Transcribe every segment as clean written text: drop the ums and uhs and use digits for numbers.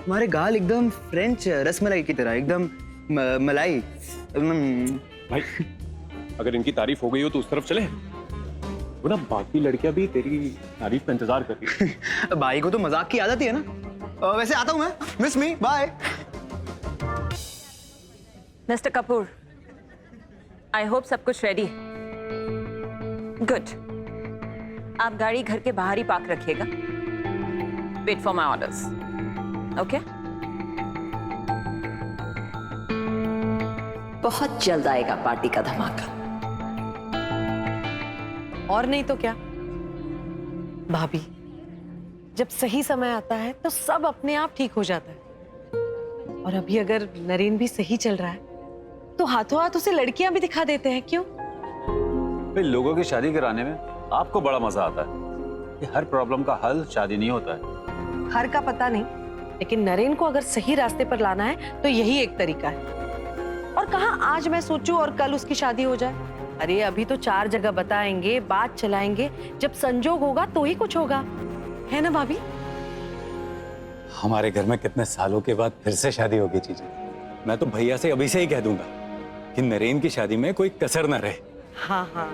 तुम्हारे गाल एकदम फ्रेंच रसमलाई की तरह, एकदम मलाई। भाई अगर इनकी तारीफ हो गई हो तो उस तरफ चले। वो ना बाकी लड़कियां भी तेरी तारीफ का इंतजार कर रही हैं। भाई को तो मजाक की आदत ही है ना। वैसे आता हूँ मैं, miss me, bye. Mister Kapoor, I hope सब कुछ रेडी है। गुड। आप गाड़ी घर के बाहर ही पार्क रखिएगा। Wait for my orders. Okay? बहुत जल्द आएगा पार्टी का धमाका। और नहीं तो क्या भाभी, जब सही समय आता है तो सब अपने आप ठीक हो जाता है। और अभी अगर नरेन भी सही चल रहा है तो हाथों हाथ उसे लड़कियां भी दिखा देते हैं। क्यों? भाई लोगों की शादी कराने में आपको बड़ा मजा आता है। ये हर प्रॉब्लम का हल शादी नहीं होता है। हर का पता नहीं, लेकिन नरेन को अगर सही रास्ते पर लाना है तो यही एक तरीका है। और कहाँ आज मैं सोचूं और कल उसकी शादी हो जाए। अरे अभी तो 4 जगह बताएंगे, बात चलाएंगे, जब संजोग होगा तो ही कुछ होगा, है ना भाभी? हमारे घर में कितने सालों के बाद फिर से शादी होगी जीजी। मैं तो भैया से अभी से ही कह दूंगा कि नरेन की शादी में कोई कसर न रहे। हाँ हाँ।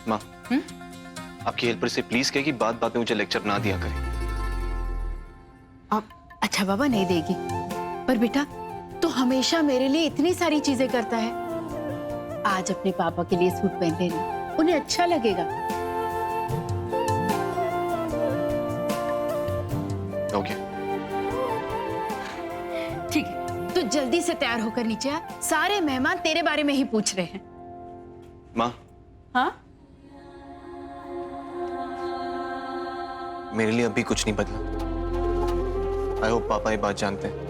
माँ, आपकी हेल्पर से प्लीज कहे कि बात बात में मुझे लेक्चर ना दिया करे। अच्छा बाबा, नहीं देगी, पर बेटा तो हमेशा मेरे लिए इतनी सारी चीजें करता है। आज अपने पापा के लिए सूट पहन लेना, उन्हें अच्छा लगेगा। ओके। ठीक है, तो जल्दी से तैयार होकर नीचे आ, सारे मेहमान तेरे बारे में ही पूछ रहे हैं। माँ, हाँ? मेरे लिए अभी कुछ नहीं बदला। आई होप पापा ये बात जानते हैं।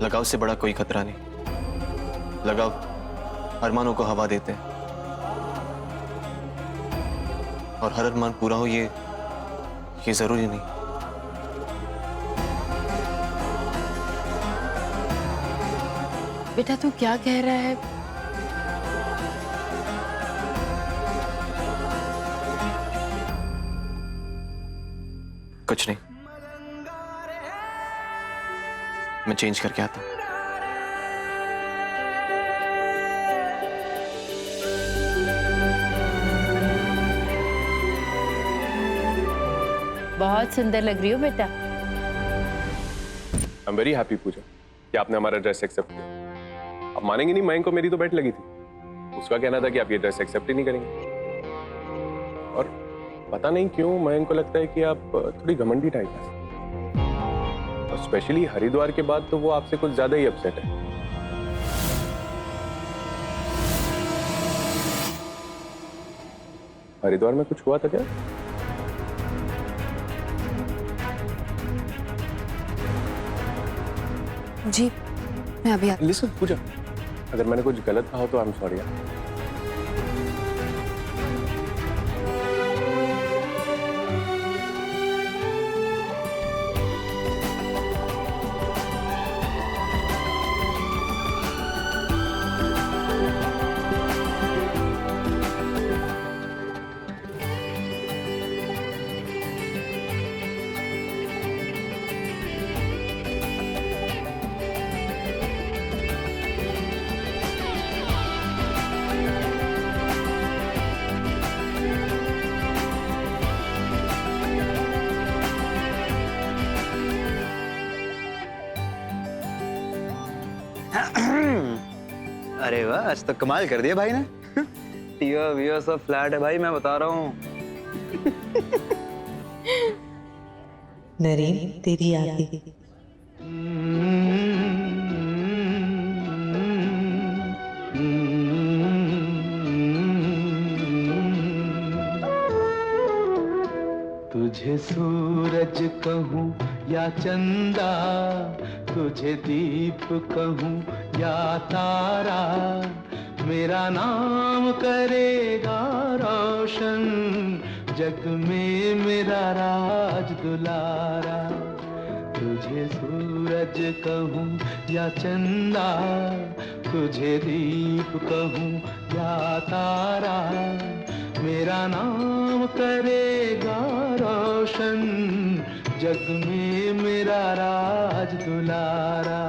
लगाव से बड़ा कोई खतरा नहीं। लगाव अरमानों को हवा देते हैं, और हर अरमान पूरा हो ये जरूरी नहीं। बेटा तू क्या कह रहा है? कुछ नहीं, मैं चेंज करके आता हूँ। बहुत सुंदर लग रही हो बेटा। आई एम वेरी हैप्पी पूजा कि आपने हमारा ड्रेस एक्सेप्ट किया। आप मानेंगे नहीं, मयंक को मेरी तो बेट लगी थी। उसका कहना था कि आप ये ड्रेस एक्सेप्ट ही नहीं करेंगे। और पता नहीं क्यों मयंक को लगता है कि आप थोड़ी घमंडी टाइप है। और स्पेशली हरिद्वार के बाद तो वो आपसे कुछ ज्यादा ही अपसेट है। हरिद्वार में कुछ हुआ था क्या? जी मैं अभी लिसन पूजा, अगर मैंने कुछ गलत कहा हो तो आई एम सॉरी। अरे वाह, आज तो कमाल कर दिया भाई ने। टीवा वीवा सब फ्लैट है भाई, मैं बता रहा हूँ। नरेन तेरी यादें। तुझे सूरज कहूँ या चंदा, तुझे दीप कहूँ या तारा, मेरा नाम करेगा रोशन, जग में मेरा राज दुलारा। तुझे सूरज कहूँ या चंदा, तुझे दीप कहूँ या तारा, मेरा नाम करेगा रोशन, जग में मेरा राज दुलारा।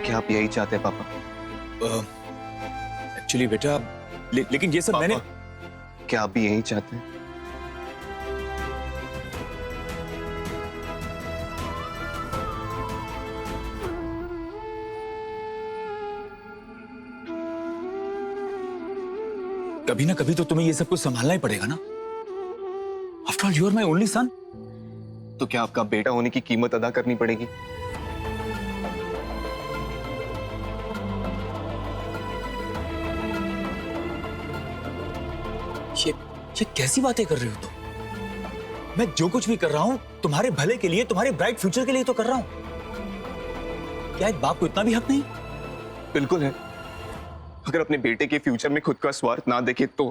क्या आप यही चाहते हैं पापा? एक्चुअली बेटा, लेकिन ये सब पापा, मैंने। क्या आप भी यही चाहते हैं? कभी ना कभी तो तुम्हें ये सब कुछ संभालना ही पड़ेगा ना। After all you are my only son. तो क्या आपका बेटा होने की कीमत अदा करनी पड़ेगी? ये कैसी बातें कर रहे हो तुम? मैं जो कुछ भी कर रहा हूं तुम्हारे भले के लिए, तुम्हारे ब्राइट फ्यूचर के लिए तो कर रहा हूं। क्या एक बाप को इतना भी हक नहीं? बिल्कुल है। अगर अपने बेटे के फ्यूचर में खुद का स्वार्थ ना देखे तो।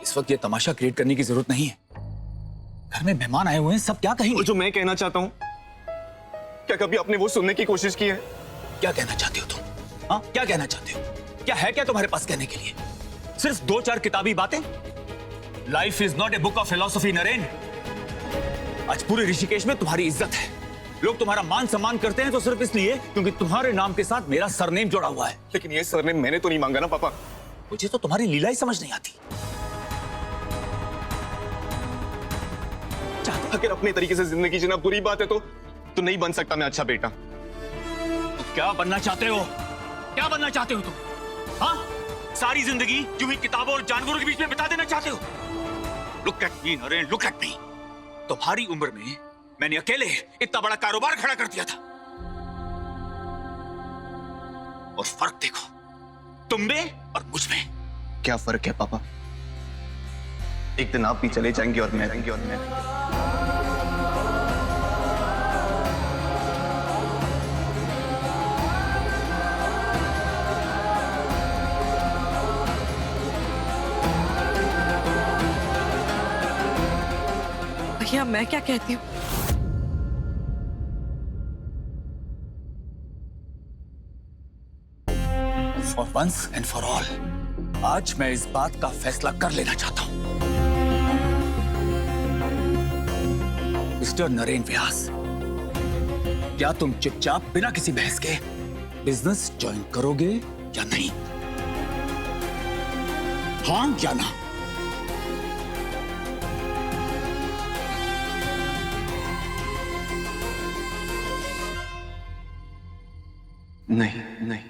इस वक्त ये तमाशा क्रिएट करने की जरूरत नहीं है। घर में मेहमान आए हुए हैं, सब क्या कहेंगे? और जो मैं कहना चाहता हूं, क्या कभी आपने वो सुनने की कोशिश की है? क्या कहना चाहते हो तुम? हाँ, क्या कहना चाहते हो? क्या है क्या तुम्हारे पास कहने के लिए? सिर्फ 2-4 किताबी बातें? Life is not a book of philosophy Naren. आज पूरे ऋषिकेश में तुम्हारी इज्जत है। लोग तुम्हारा मान सम्मान करते हैं तो सिर्फ इसलिए क्योंकि तुम्हारे नाम के साथ मेरा सरनेम जुड़ा हुआ है। लेकिन ये सरनेम मैंने तो नहीं मांगा ना पापा। मुझे तो तुम्हारी लीला ही समझ नहीं आती। अगर अपने तरीके से जिंदगी जीना बुरी बात है तो नहीं बन सकता मैं अच्छा बेटा। क्या बनना चाहते हो? क्या बनना चाहते हो तुम? हाँ, सारी जिंदगी यूं ही किताबों और जानवरों के बीच में बिता देना चाहते हो? Look at me Naren, look at me. तुम्हारी उम्र में मैंने अकेले इतना बड़ा कारोबार खड़ा कर दिया था, और फर्क देखो तुम में और मुझ में। क्या फर्क है पापा? एक दिन आप भी चले जाएंगे और मैं रहेंगे और मैं। भैया मैं क्या कहती हूँ? For once and for all आज मैं इस बात का फैसला कर लेना चाहता हूं। मिस्टर नरेन व्यास, क्या तुम चुपचाप बिना किसी बहस के बिजनेस ज्वाइन करोगे या नहीं? हाँ या ना? नहीं नहीं नहीं।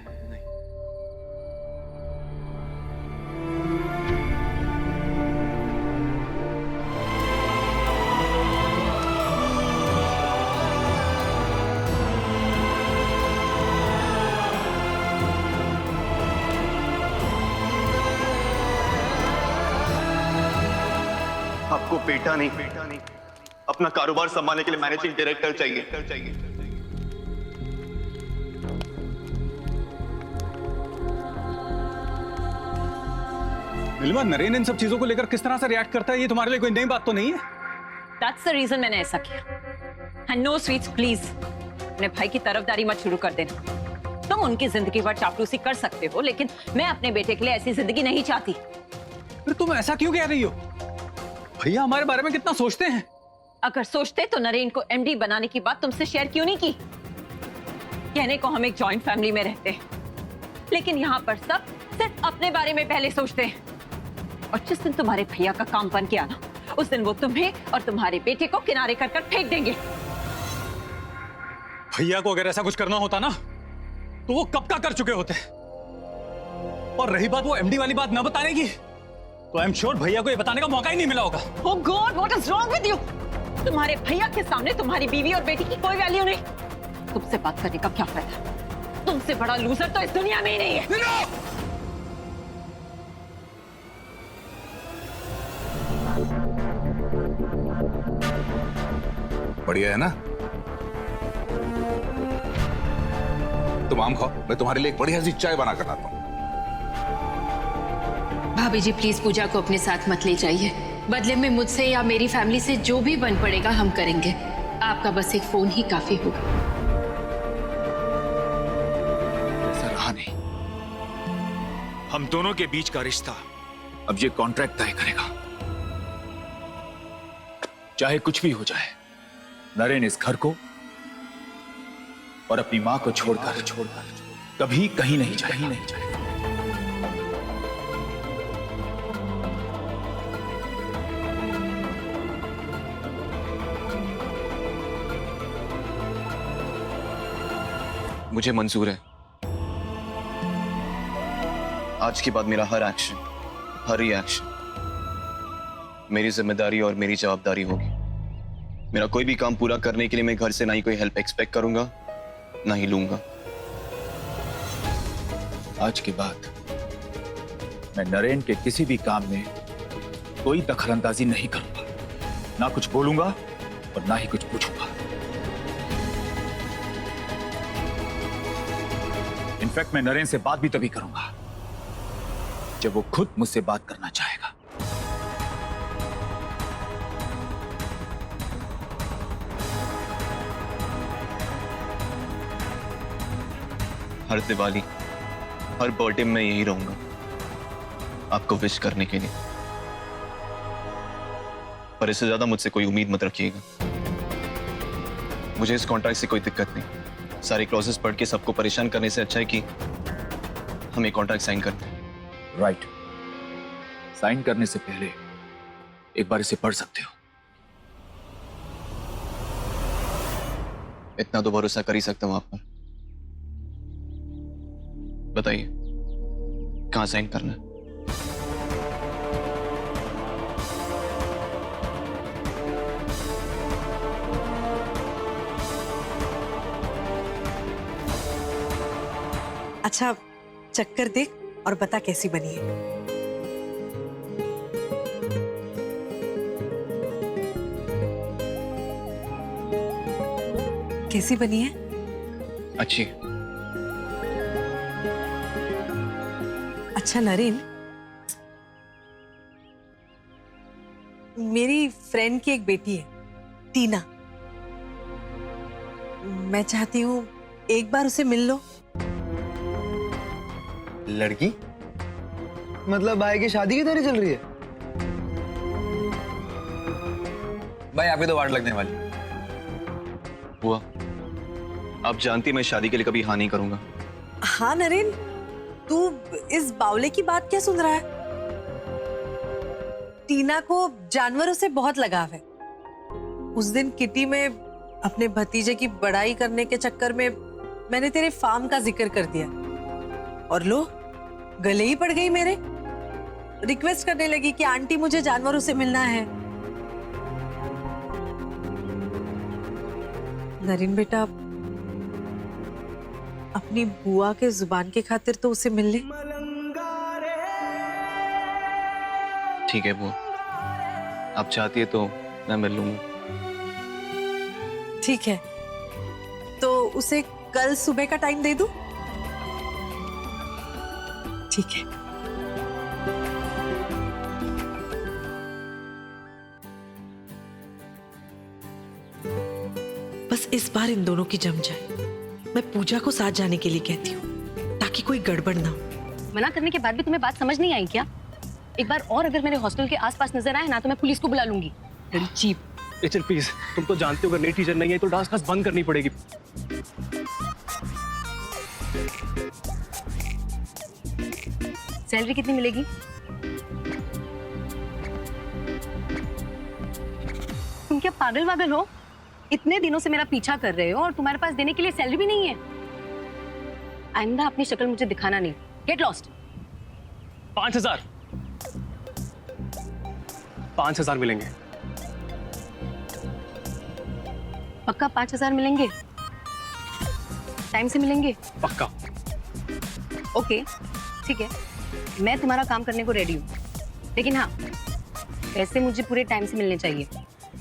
आपको बेटा नहीं अपना कारोबार संभालने के लिए मैनेजिंग डायरेक्टर चाहिए। नीलिमा, नरेन इन सब चीजों को लेकर किस तरह से रिएक्ट करता है, ये तुम्हारे लिए कोई नई बात तो नहीं है? That's the reason मैंने ऐसा किया। And no sweets, please। अपने भाई की तरफदारी मत शुरू कर देना। तुम उनकी जिंदगी भर चापलूसी कर सकते हो, लेकिन मैं अपने बेटे के लिए ऐसी जिंदगी नहीं चाहती। फिर तुम ऐसा क्यों कह रही हो? भैया हमारे बारे में कितना सोचते हैं। अगर सोचते तो नरेन को एमडी बनाने की बात तुमसे शेयर क्यों नहीं की? कहने को हम एक जॉइंट फैमिली में रहते हैं, लेकिन यहाँ पर सब सिर्फ अपने बारे में पहले सोचते हैं। और जिस दिन तुम्हारे भैया का काम बन गया ना, उस दिन वो तुम्हें और तुम्हारे बेटे को किनारे कर फेंक देंगे। भैया को अगर ऐसा कुछ करना होता ना तो वो कब का कर चुके होते। और रही बात वो एमडी वाली बात ना बताने की, तो आई एम श्योर भैया को ये बताने का मौका ही नहीं मिला होगा। Oh God, what is wrong with you? तुम्हारे भैया के सामने तुम्हारी बीवी और बेटी की कोई वैल्यू नहीं। तुमसे बात करने का क्या फायदा? तुमसे बड़ा लूजर तो इस दुनिया में ही नहीं है। बढ़िया है ना? तुम आम खाओ, मैं तुम्हारे लिए एक बढ़िया सी चाय बना कर लाता हूँ। भाभी जी प्लीज पूजा को अपने साथ मत ले जाइए। बदले में मुझसे या मेरी फैमिली से जो भी बन पड़ेगा हम करेंगे। आपका बस एक फोन ही काफी होगा। ऐसा रहा नहीं। हम दोनों के बीच का रिश्ता अब ये कॉन्ट्रैक्ट तय करेगा। चाहे कुछ भी हो जाए, नरेन इस घर को और अपनी मां को छोड़कर कभी कहीं नहीं जाएगा। मुझे मंजूर है। आज के बाद मेरा हर एक्शन, हर रिएक्शन मेरी जिम्मेदारी और मेरी जवाबदारी होगी। मेरा कोई भी काम पूरा करने के लिए मैं घर से ना ही कोई हेल्प एक्सपेक्ट करूंगा, ना ही लूंगा। आज के बाद मैं नरेन के किसी भी काम में कोई दखलंदाजी नहीं करूंगा, ना कुछ बोलूंगा और ना ही कुछ पूछूंगा। इनफैक्ट मैं नरेन से बात भी तभी करूंगा जब वो खुद मुझसे बात करना चाहेगा। हर दिवाली, हर बर्थडे में यही रहूंगा आपको विश करने के लिए। पर इससे ज्यादा मुझसे कोई उम्मीद मत रखिएगा। मुझे इस कॉन्ट्रैक्ट से कोई दिक्कत नहीं। सारे क्लॉजेस पढ़ के सबको परेशान करने से अच्छा है कि हम एक कॉन्ट्रैक्ट साइन करते हैं। राइट। साइन करने से पहले एक बार इसे पढ़ सकते हो। इतना तो भरोसा कर ही सकता हूं आप पर। बताइए कहां साइन करना है? अच्छा चक्कर देख और बता कैसी बनी है। कैसी बनी है? अच्छी। अच्छा नरेन, मेरी फ्रेंड की एक बेटी है टीना। मैं चाहती हूँ एक बार उसे मिल लो। लड़की मतलब भाई की शादी की तैयारी चल रही है? भाई आपकी तो वाट लगने वाली। हुआ, आप जानती हैं मैं शादी के लिए कभी हाँ नहीं करूंगा। हाँ नरेन, तू इस बावले की बात क्या सुन रहा है? टीना को जानवरों से बहुत लगाव है। उस दिन किटी में अपने भतीजे की बड़ाई करने के चक्कर में मैंने तेरे फार्म का जिक्र कर दिया और लो गले ही पड़ गई मेरे। रिक्वेस्ट करने लगी कि आंटी मुझे जानवरों से मिलना है। नरेन बेटा, अपनी बुआ के जुबान की खातिर तो उसे मिल ले। ठीक है बुआ, आप चाहती है तो मैं मिल लूंगा। ठीक है, तो उसे कल सुबह का टाइम दे दूं? ठीक है। बस इस बार इन दोनों की जम जाए। मैं पूजा को साथ जाने के लिए कहती हूँ ताकि कोई गड़बड़ ना हो। मना करने के बाद भी तुम्हें बात समझ नहीं आई क्या? एक बार और अगर मेरे हॉस्टल के आसपास नजर आए ना तो मैं पुलिस को बुला लूंगी। बड़ी चीप। एचएल प्लीज, तुम तो जानते हो अगर नई टीचर नहीं है तो डांस क्लास बंद करनी पड़ेगी। सैलरी कितनी मिलेगी? तुम क्या पागल वागल हो? इतने दिनों से मेरा पीछा कर रहे हो और तुम्हारे पास देने के लिए सैलरी भी नहीं है। आइंदा अपनी शक्ल मुझे दिखाना नहीं। Get lost. 5,000 5,000 मिलेंगे। पक्का 5,000 मिलेंगे? टाइम से मिलेंगे? पक्का। ओके ठीक है, मैं तुम्हारा काम करने को रेडी हूँ, लेकिन हाँ पैसे मुझे पूरे टाइम से मिलने चाहिए।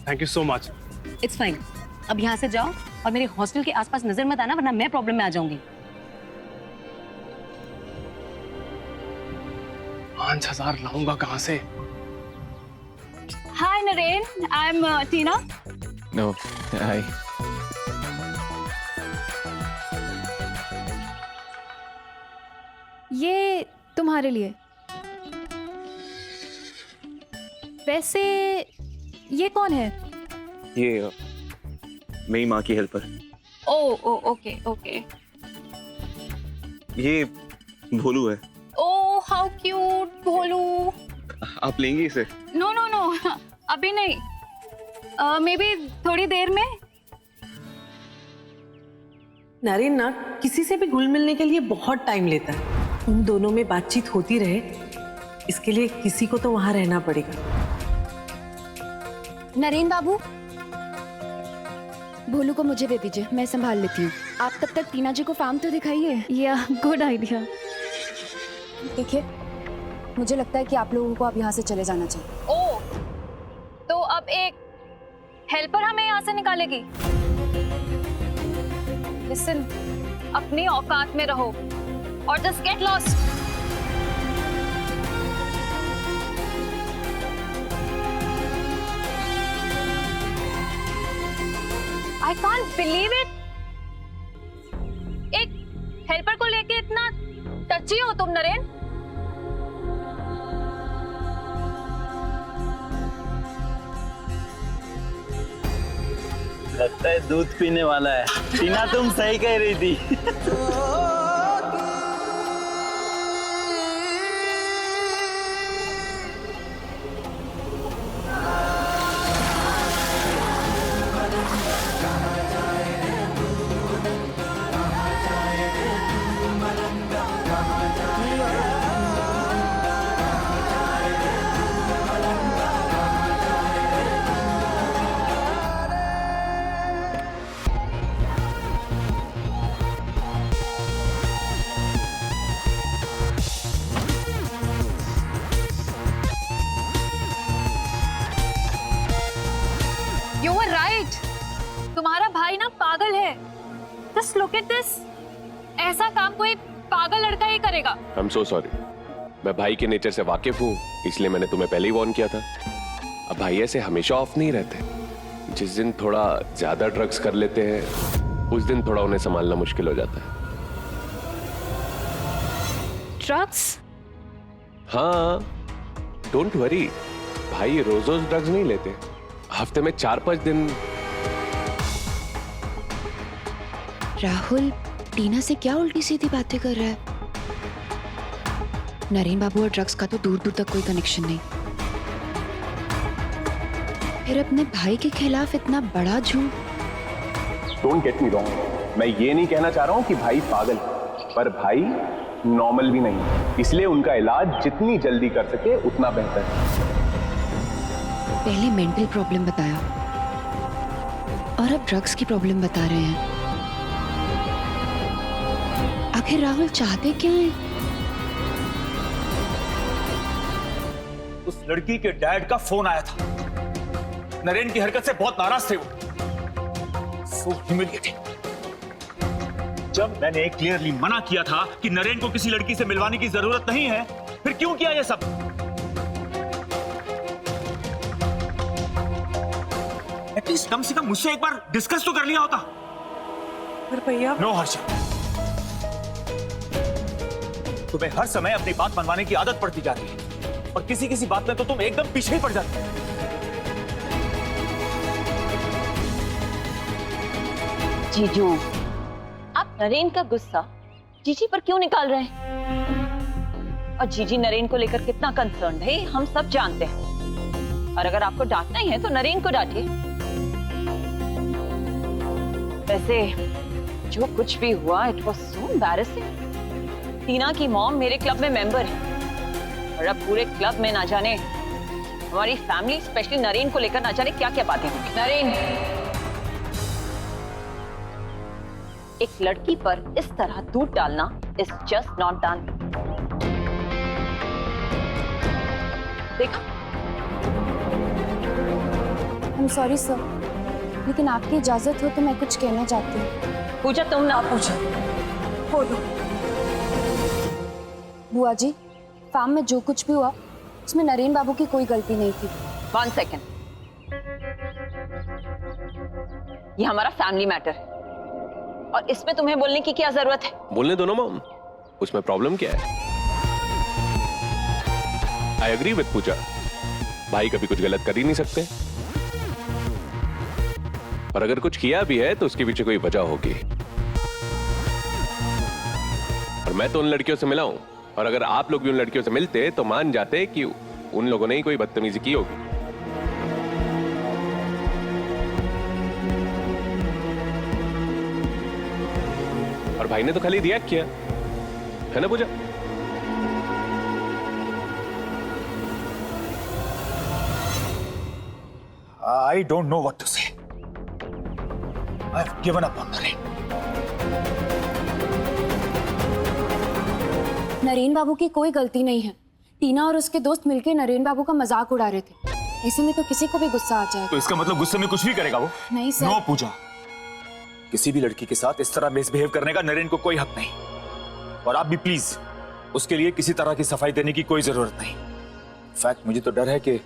Thank you so much. It's fine. अब यहाँ से जाओ और मेरे हॉस्टल के आसपास नजर मत आना, वरना मैं प्रॉब्लम में आ जाऊंगी। 5,000 लाऊंगा कहाँ से? Hi Naren, I am Tina. No, hi. ये तुम्हारे लिए। वैसे ये कौन है? ये मेरी माँ की हेल्पर। ओ ओके ओके। ये भोलू है। ओ हाउ क्यूट भोलू। आप लेंगी इसे? नो नो नो, अभी नहीं, मे बी थोड़ी देर में। नरेन ना किसी से भी घुल मिलने के लिए बहुत टाइम लेता है। उन दोनों में बातचीत होती रहे, इसके लिए किसी को तो वहां रहना पड़ेगा। नरेन बाबू, भोलू को मुझे दे दीजिए, मैं संभाल लेती हूँ। आप तब तक टीना जी को फार्म तो दिखाइए। या गुड आइडिया। देखिए, मुझे लगता है कि आप लोगों को अब यहाँ से चले जाना चाहिए। ओ, तो अब एक हेल्पर हमें यहाँ से निकालेगी? लिसन, अपनी औकात में रहो और just get lost. I can't believe it. एक हेल्पर को लेके इतना टची हो तुम नरेन? लगता है दूध पीने वाला है। टीना तुम सही कह रही थी। You were right. तुम्हारा भाई ना पागल है। Just look at this. ऐसा काम कोई पागल लड़का ही करेगा। I'm so sorry. मैं भाई के नेचर से वाकिफ हूँ, इसलिए मैंने तुम्हें पहले ही वार्न किया था। अब भाई ऐसे हमेशा ऑफ नहीं रहते। जिस दिन थोड़ा ज्यादा ड्रग्स कर लेते हैं, उस दिन थोड़ा उन्हें संभालना मुश्किल हो जाता है। ड्रग्स? हाँ, डोंट वरी, भाई रोज रोज ड्रग्स नहीं लेते, हफ्ते में 4-5 दिन। राहुल टीना से क्या उल्टी सीधी बातें कर रहा है? नरेन बाबू और ड्रग्स का तो दूर दूर तक कोई कनेक्शन नहीं। फिर अपने भाई के खिलाफ इतना बड़ा झूठ। डोंट गेट मी रॉन्ग, मैं ये नहीं कहना चाह रहा हूँ कि भाई पागल है, पर भाई नॉर्मल भी नहीं है, इसलिए उनका इलाज जितनी जल्दी कर सके उतना बेहतर है। पहले मेंटल प्रॉब्लम बताया और अब ड्रग्स की प्रॉब्लम बता रहे हैं। आखिर राहुल चाहते क्या है? उस लड़की के डैड का फोन आया था। नरेन की हरकत से बहुत नाराज थे वो। So humiliating. जब मैंने क्लियरली मना किया था कि नरेन को किसी लड़की से मिलवाने की जरूरत नहीं है, फिर क्यों किया ये सब? एटलीस्ट कम से कम मुझसे एक बार डिस्कस तो कर लिया होता। पर भैया, नो हर्षा, तुम्हें हर समय अपनी बात मनवाने की आदत पड़ती जा रही है और किसी किसी बात में तो तुम एकदम पीछे ही पड़ जाती हो। जीजू, आप नरेन का गुस्सा जीजी पर क्यों निकाल रहे हैं? और जीजी नरेन को लेकर कितना कंसर्न है हम सब जानते हैं। और अगर आपको डांटना ही है तो नरेन को डांटिए। वैसे जो कुछ भी हुआ इट वाज सो एम्बैरेसिंग। टीना की मॉम मेरे क्लब में मेंबर है और अब पूरे क्लब में ना जाने हमारी फैमिली स्पेशली नरेन को लेकर ना जाने क्या क्या बातें होंगी। नरेन, एक लड़की पर इस तरह दूध डालना इज जस्ट नॉट डन। देखो, आई एम सॉरी सर, लेकिन आपकी इजाजत हो तो मैं कुछ कहना चाहती हूँ। पूजा तुम ना पूछो। बोलो। बुआ जी, फार्म में जो कुछ भी हुआ उसमें नरेन बाबू की कोई गलती नहीं थी। 1 सेकेंड, ये हमारा फैमिली मैटर है और इसमें तुम्हें बोलने की क्या जरूरत है? बोलने दो ना मॉम, उसमें प्रॉब्लम क्या है? आई एग्री विद पूजा, भाई कभी कुछ गलत कर ही नहीं सकते, और अगर कुछ किया भी है तो उसके पीछे कोई वजह होगी। और मैं तो उन लड़कियों से मिला हूं, और अगर आप लोग भी उन लड़कियों से मिलते तो मान जाते कि उन लोगों ने ही कोई बदतमीजी की होगी। और भाई ने तो खाली रिएक्ट किया है ना पूजा? I don't know what to say. I've given up on Naren. Naren बाबू की कोई गलती नहीं है। टीना और उसके दोस्त मिलकर नरेन बाबू का मजाक उड़ा रहे थे। ऐसे में तो किसी को भी गुस्सा आ जाएगा। तो इसका मतलब गुस्से में कुछ भी करेगा वो? नहीं सर। नो पूजा, किसी भी लड़की के साथ इस तरह मिसबिहेव करने का नरेन को कोई हक नहीं, और आप भी प्लीज उसके लिए किसी तरह की सफाई देने की कोई जरूरत नहीं। इनफैक्ट मुझे तो डर है कि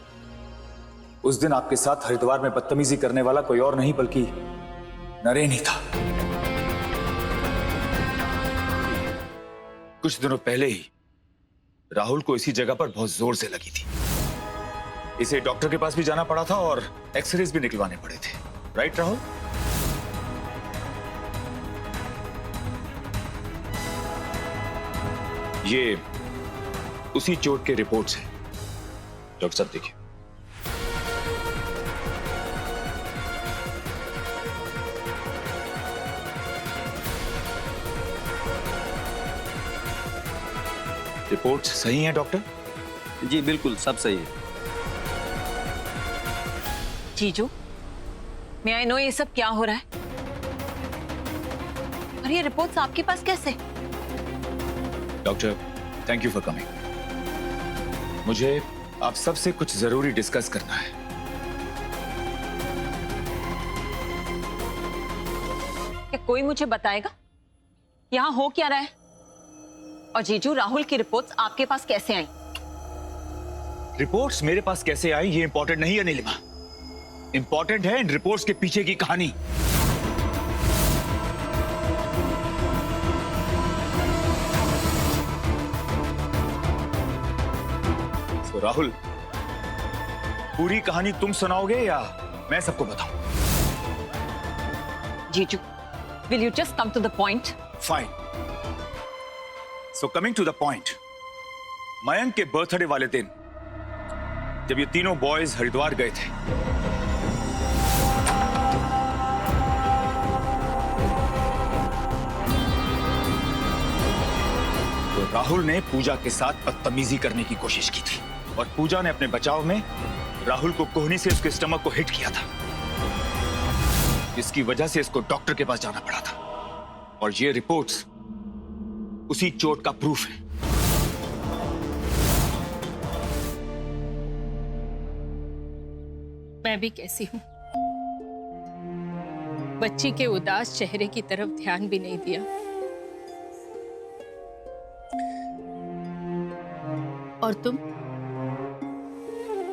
उस दिन आपके साथ हरिद्वार में बदतमीजी करने वाला कोई और नहीं बल्कि नरेन ही था। कुछ दिनों पहले ही राहुल को इसी जगह पर बहुत जोर से लगी थी। इसे डॉक्टर के पास भी जाना पड़ा था और एक्सरेज भी निकलवाने पड़े थे। राइट राहुल? ये उसी चोट के रिपोर्ट्स हैं। डॉक्टर साहब देखिए। रिपोर्ट्स सही हैं डॉक्टर? जी बिल्कुल, सब सही है। जीजू, मैं आई नो ये सब क्या हो रहा है, और ये रिपोर्ट्स आपके पास कैसे? Doctor, thank you for coming. मुझे आप सबसे कुछ जरूरी डिस्कस करना है। क्या कोई मुझे बताएगा यहाँ हो क्या रहा है? और जीजू, राहुल की रिपोर्ट्स आपके पास कैसे आई? रिपोर्ट्स मेरे पास कैसे आई ये इंपॉर्टेंट नहीं है नीलिमा। इंपॉर्टेंट है इन रिपोर्ट्स के पीछे की कहानी। तो राहुल, पूरी कहानी तुम सुनाओगे या मैं सबको बताऊं? जीजू, will you just come to the point? Fine. So coming to the point, Mayank के बर्थडे वाले दिन जब ये तीनों बॉयज हरिद्वार गए थे, तो राहुल ने पूजा के साथ बदतमीजी करने की कोशिश की थी, और पूजा ने अपने बचाव में राहुल को कोहनी से उसके स्टमक को हिट किया था, जिसकी वजह से इसको डॉक्टर के पास जाना पड़ा था। और ये रिपोर्ट्स उसी चोट का प्रूफ है। मैं भी कैसी हूं, बच्ची के उदास चेहरे की तरफ ध्यान भी नहीं दिया, और तुम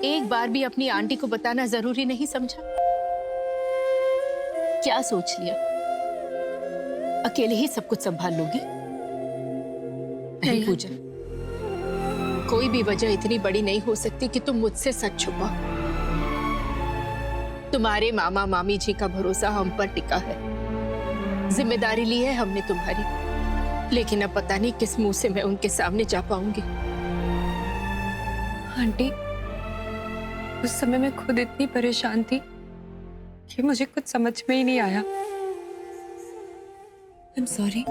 एक बार भी अपनी आंटी को बताना जरूरी नहीं समझा? क्या सोच लिया अकेले ही सब कुछ संभाल लोगी? नहीं पूजा, कोई भी वजह इतनी बड़ी नहीं हो सकती कि तुम मुझसे सच छुपाओ। तुम्हारे मामा मामी जी का भरोसा हम पर टिका है, जिम्मेदारी ली है हमने तुम्हारी, लेकिन अब पता नहीं किस मुंह से मैं उनके सामने जा पाऊंगी। आंटी, उस समय मैं खुद इतनी परेशान थी कि मुझे कुछ समझ में ही नहीं आया। I'm sorry.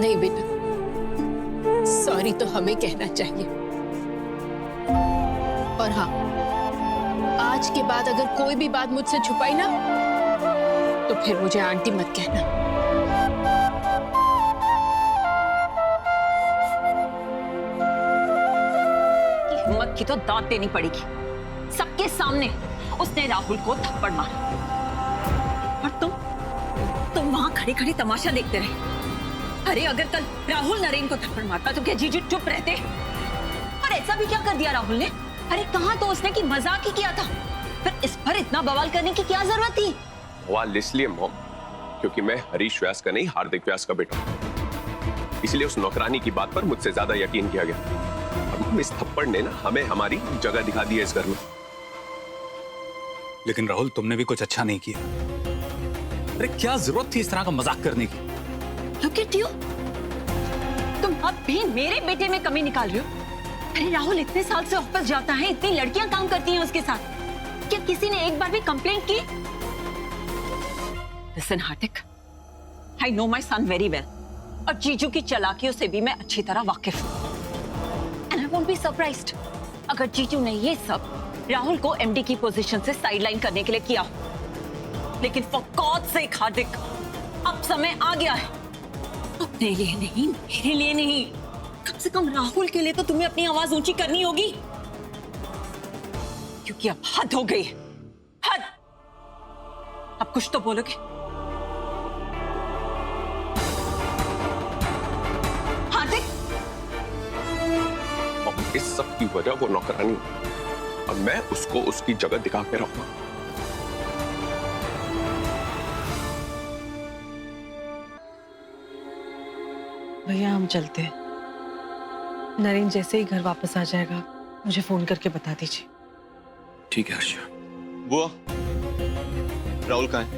नहीं बेटा, सॉरी तो हमें कहना चाहिए। और हाँ, आज के बाद अगर कोई भी बात मुझसे छुपाई ना, तो फिर मुझे आंटी मत कहना। हिम्मत की तो दांत देनी पड़ेगी। सबके सामने उसने राहुल को थप्पड़ मारा और तुम वहां खड़े खड़े तमाशा देखते रहे। अरे अगर कल राहुल नरेन को थप्पड़ मारता तो क्या जीजू चुप रहते? और ऐसा भी क्या कर दिया राहुल ने? अरे कहा तो उसने कि मजाक ही किया था, फिर इस पर इतना बवाल करने की क्या जरूरत थी? बवाल इसलिए मॉम क्योंकि मैं हरीश व्यास का नहीं हार्दिक व्यास का बेटा हूं। इसलिए उस नौकरानी की बात पर मुझसे ज्यादा यकीन किया गया। और मॉम, इस थप्पड़ ने ना हमें हमारी जगह दिखा दी है इस घर में। लेकिन राहुल, तुमने भी कुछ अच्छा नहीं किया। अरे क्या जरूरत थी इस तरह का मजाक करने की? Look at you. तुम अब भी मेरे बेटे में कमी निकाल रहे हो। अरे राहुल इतने साल से ऑफिस जाता है, इतनी लड़कियां काम करती हैं उसके साथ, क्या किसी ने एक बार भी कंप्लेंट की? Listen Hardik, I know my son very well, और जीजू की चालाकियों से भी मैं अच्छी तरह वाकिफ हूँ। And I won't be surprised अगर जीजू ने ये सब राहुल को एमडी की पोजीशन से साइडलाइन करने के लिए किया। लेकिन फॉर गॉड्स सेक हार्दिक, अब समय आ गया है। अपने लिए नहीं, मेरे लिए नहीं, कम से कम राहुल के लिए तो तुम्हें अपनी आवाज ऊंची करनी होगी, क्योंकि अब हद हो गई है, हद। अब कुछ तो बोलोगे? हार्दिक, और इस सब की वजह वो नौकरानी और मैं उसको उसकी जगह दिखा के रहूंगा। भैया हम चलते हैं। नरेन जैसे ही घर वापस आ जाएगा मुझे फोन करके बता दीजिए। ठीक है हर्षा। बुआ, राहुल कहाँ है?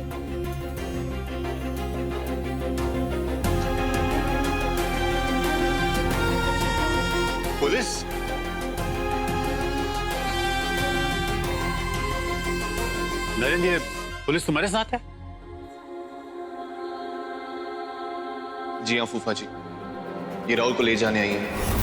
पुलिस? नरेन, ये पुलिस तुम्हारे साथ है? जी हाँ फूफा जी, ये राहुल को ले जाने आई है।